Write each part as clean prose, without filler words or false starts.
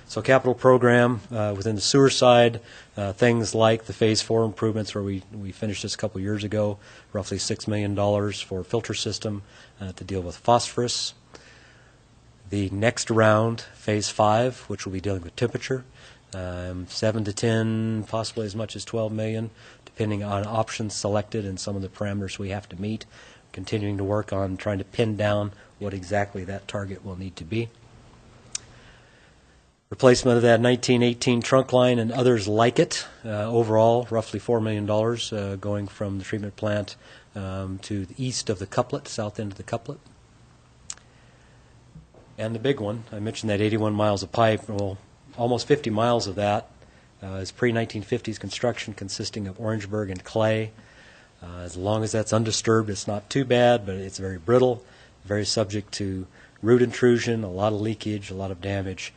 So capital program within the sewer side, things like the Phase 4 improvements where we finished this a couple years ago, roughly $6 million for filter system to deal with phosphorus. The next round, Phase 5, which will be dealing with temperature, 7 to 10, possibly as much as 12 million, depending on options selected and some of the parameters we have to meet. Continuing to work on trying to pin down what exactly that target will need to be. Replacement of that 1918 trunk line and others like it. Overall, roughly $4 million going from the treatment plant to the east of the couplet, south end of the couplet. And the big one, I mentioned that 81 miles of pipe. Well, almost 50 miles of that is pre-1950s construction consisting of Orangeburg and clay. As long as that's undisturbed, it's not too bad, but it's very brittle, very subject to root intrusion, a lot of leakage, a lot of damage.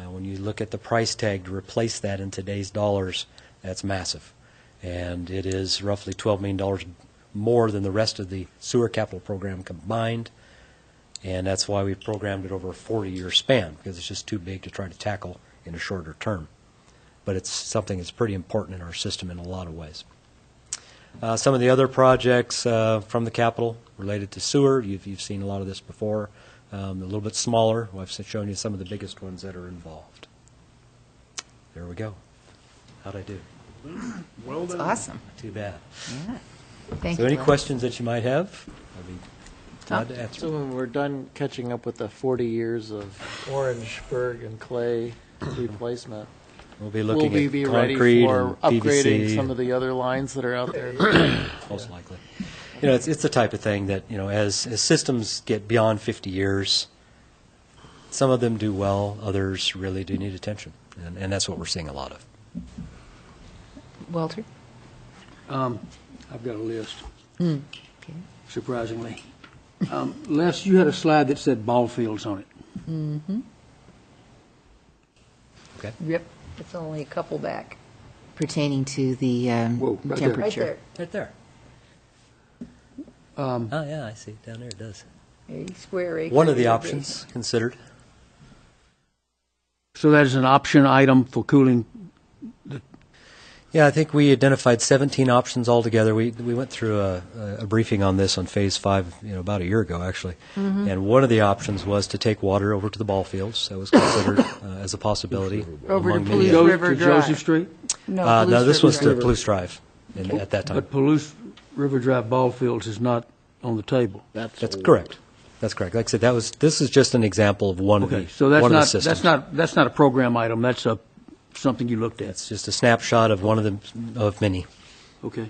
When you look at the price tag to replace that in today's dollars, that's massive. And it is roughly $12 million more than the rest of the sewer capital program combined. And that's why we've programmed it over a 40-year span, because it's just too big to try to tackle in a shorter term. But it's something that's pretty important in our system in a lot of ways. Some of the other projects from the capital related to sewer, you've seen a lot of this before, a little bit smaller. I've shown you some of the biggest ones that are involved. There we go. How'd I do? Well done. That's awesome. Not too bad. Yeah. Thank So you. any questions that you might have? I'll be glad to answer. So when we're done catching up with the 40 years of Orangeburg and clay replacement, We'll be will looking we at be ready concrete for and upgrading PVC. some of the other lines that are out there? Most likely. You know, it's the type of thing that, you know, as systems get beyond 50 years, some of them do well, others really do need attention. And that's what we're seeing a lot of. Walter? I've got a list, Okay. surprisingly. Les, you had a slide that said ball fields on it. Mm-hmm. Okay. Yep. It's only a couple back. Pertaining to the Whoa, right there. temperature. Right there. Oh, yeah, I see. Down there it does. A square acre. One of the database. options considered. So that is an option item for cooling. Yeah, I think we identified 17 options altogether. We went through a briefing on this on Phase 5, about a year ago, actually. Mm-hmm. And one of the options was to take water over to the ball fields. That was considered as a possibility. Over to among many Palouse others. River to Drive. Joseph Street? No, No, this was to River. Palouse Drive at that time. But Palouse River Drive ball fields is not on the table. That's correct. That's correct. Like I said, this is just an example of one Okay, of so the that's systems. that's not a program item. That's something you looked at. It's just a snapshot of one of many. Okay.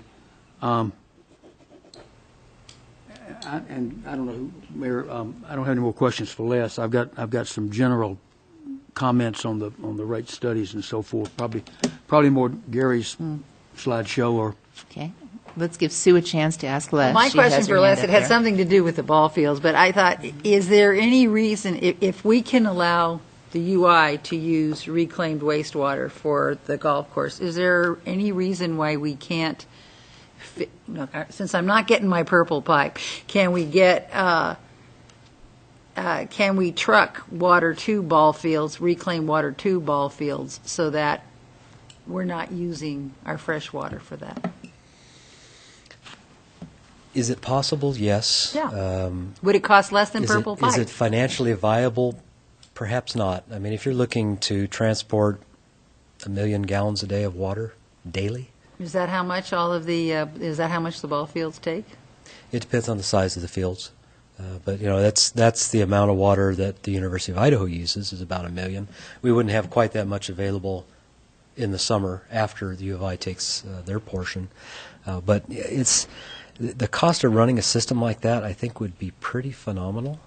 And I don't know, Mayor. I don't have any more questions for Les. I've got some general comments on the rate studies and so forth. Probably more Gary's slideshow or. Okay. Let's give Sue a chance to ask Les. My She question has her for Les, hand it up had there. something to do with the ball fields, but I thought, is there any reason, if we can allow the UI to use reclaimed wastewater for the golf course, is there any reason why we can't, since I'm not getting my purple pipe, can we truck water to ball fields, reclaim water to ball fields, so that we're not using our fresh water for that? Is it possible? Yes. Yeah. Would it cost less than Is purple it, pipe? is it financially viable? Perhaps not. I mean, if you're looking to transport 1 million gallons a day of water daily, Is that how much is that how much the ball fields take? it depends on the size of the fields. But that's the amount of water that the University of Idaho uses, is about 1 million. We wouldn't have quite that much available in the summer after the U of I takes their portion. But the cost of running a system like that, I think, would be pretty phenomenal.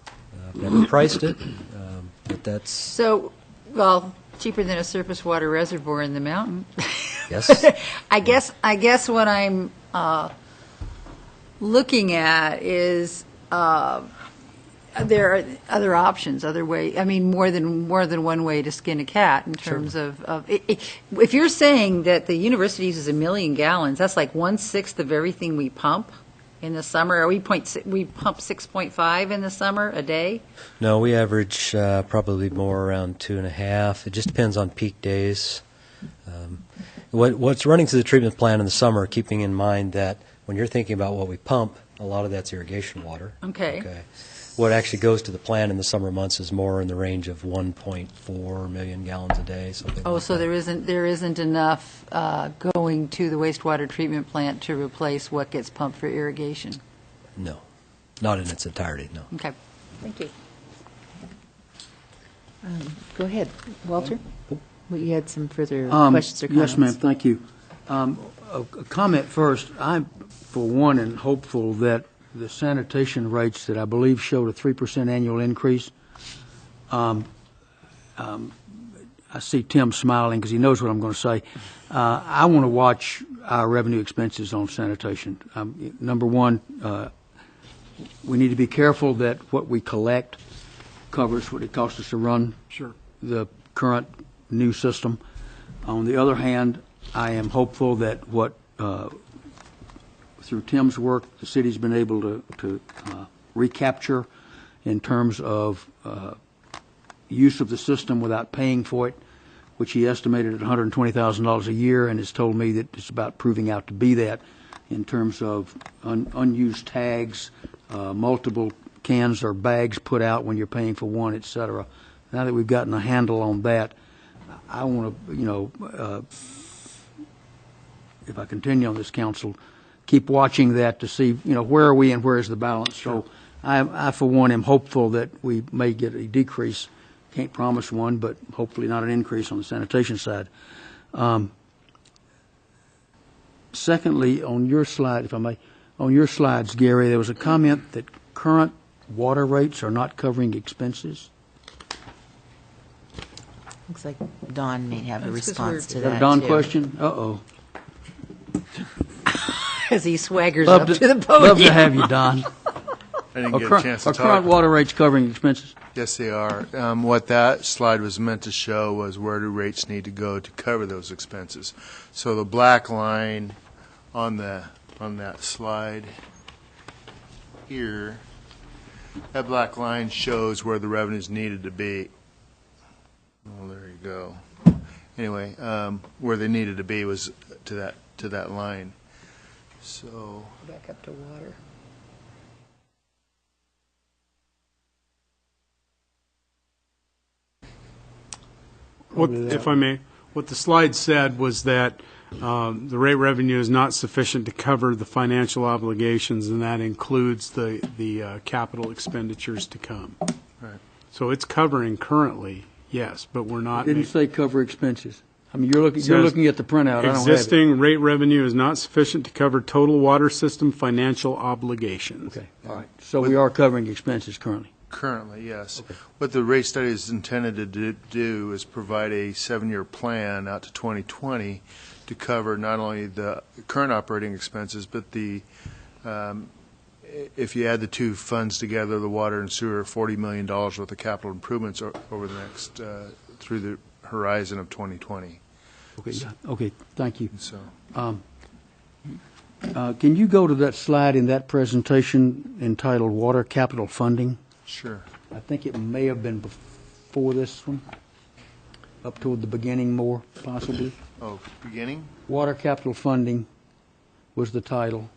I've never priced it, but that's So, well, cheaper than a surface water reservoir in the mountain. yes. I guess what I'm looking at is there are other options, other way. I mean, more than one way to skin a cat in terms of if you're saying that the university uses 1 million gallons, that's like 1/6 of everything we pump. in the summer? Are we we pump 6.5 in the summer a day? No, we average probably more around 2.5. It just depends on peak days. What's running through the treatment plant in the summer, keeping in mind that when you're thinking about what we pump, a lot of that's irrigation water. Okay. What actually goes to the plant in the summer months is more in the range of 1.4 million gallons a day. Oh, like so that. there isn't enough going to the wastewater treatment plant to replace what gets pumped for irrigation? No, not in its entirety, no. Okay. Thank you. Go ahead, Walter. Well, you had some further questions or comments? Yes, ma'am, thank you. A comment first. I'm, for one, and hopeful that the sanitation rates that I believe showed a 3% annual increase. I see Tim smiling because he knows what I'm going to say. I want to watch our revenue expenses on sanitation. Number one, we need to be careful that what we collect covers what it costs us to run the current new system. On the other hand, I am hopeful that what through Tim's work, the city's been able to recapture in terms of use of the system without paying for it, which he estimated at $120,000 a year, and has told me that it's about proving out to be that in terms of unused tags, multiple cans or bags put out when you're paying for one, et cetera. Now that we've gotten a handle on that, I want to, if I continue on this council, keep watching that to see, where are we and where is the balance. So I, for one, am hopeful that we may get a decrease. Can't promise one, but hopefully not an increase on the sanitation side. Secondly, on your slide, if I may, on your slides, Gary, there was a comment that current water rates are not covering expenses. Looks like Don may have a That's 'cause response to Is that that, a Don too. question? Uh-oh. As he swaggers up to the Love podium. to have you, Don. I didn't get a chance to Are current talk. water rates covering expenses? Yes, they are. What that slide was meant to show was where do rates need to go to cover those expenses. So the black line on that slide here, that black line shows where the revenues needed to be. Oh, there you go. Anyway, where they needed to be was to that line. So Back up to water. If I may, what the slide said was that the rate revenue is not sufficient to cover the financial obligations, and that includes the capital expenditures to come. Right. So it's covering currently, yes, but we're not. Didn't say cover expenses. I mean, you're Says looking at the printout. I don't have it. Existing rate revenue is not sufficient to cover total water system financial obligations. Okay, all right. So we are covering expenses currently. currently, yes. What the rate study is intended to do is provide a 7-year plan out to 2020 to cover not only the current operating expenses, but the if you add the two funds together, the water and sewer, $40 million worth of capital improvements over the next through the horizon of 2020. Okay, yeah. Okay, thank you. So Can you go to that slide in that presentation entitled Water Capital Funding? sure. I think it may have been before this one, up toward the beginning more, possibly. Oh, beginning? Water Capital Funding was the title.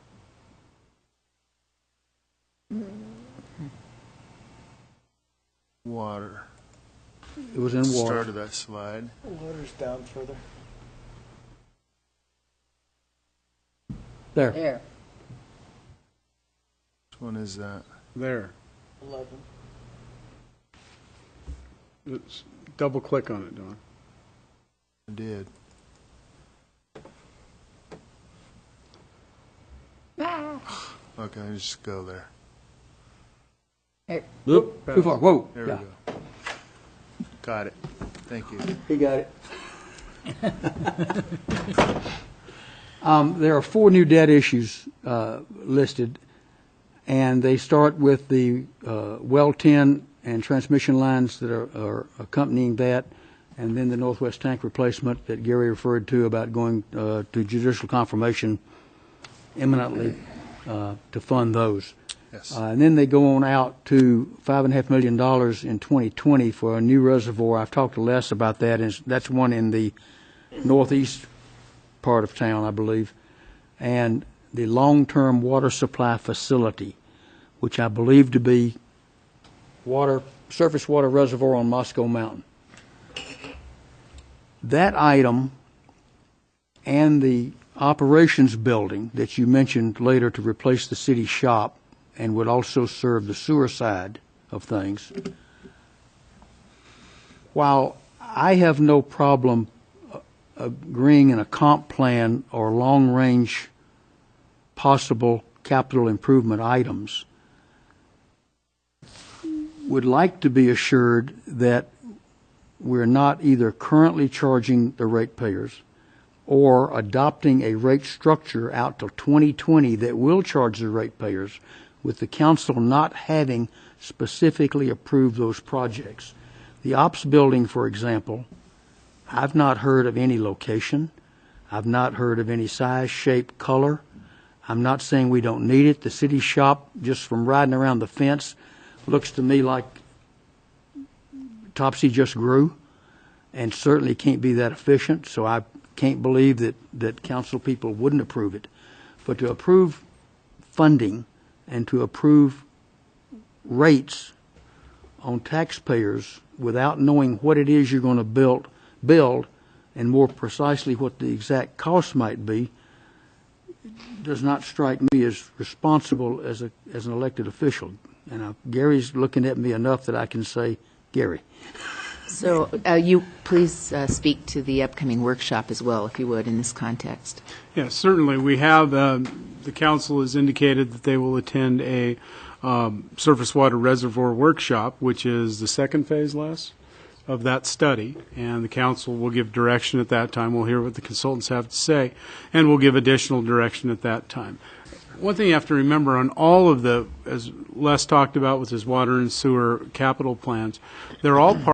Water. It was in water. Start of that slide. Water's down further. There. There. Which one is that? There. 11. Double click on it, Don. I did. Okay, let's just go there. Oop, too far. Whoa. There Yeah, we go. Got it. Thank you. he got it. There are 4 new debt issues listed, and they start with the well 10 and transmission lines that are accompanying that, and then the northwest tank replacement that Gary referred to about going to judicial confirmation imminently. to fund those. Yes. And then they go on out to $5.5 million in 2020 for a new reservoir. I've talked to Les about that, and that's one in the northeast part of town, I believe. And the long-term water supply facility, which I believe to be surface water reservoir on Moscow Mountain. That item and the operations building that you mentioned later to replace the city shop and would also serve the sewer side of things, while I have no problem agreeing in a comp plan or long-range possible capital improvement items, would like to be assured that we're not either currently charging the ratepayers or adopting a rate structure out till 2020 that will charge the ratepayers, with the council not having specifically approved those projects. The ops building, for example, I've not heard of any location. I've not heard of any size, shape, color. I'm not saying we don't need it. The city shop, just from riding around the fence, looks to me like Topsy just grew, and certainly can't be that efficient, so I can't believe that council people wouldn't approve it. But to approve funding and to approve rates on taxpayers without knowing what it is you're going to build and more precisely what the exact cost might be does not strike me as responsible as an elected official. And Gary's looking at me enough that I can say, Gary. So you please speak to the upcoming workshop as well, if you would, in this context. Yes, certainly. We have, the council has indicated that they will attend a surface water reservoir workshop, which is the second phase, Les, of that study. And the council will give direction at that time. We'll hear what the consultants have to say, and we'll give additional direction at that time. One thing you have to remember on all of the, as Les talked about with his water and sewer capital plans, they're all part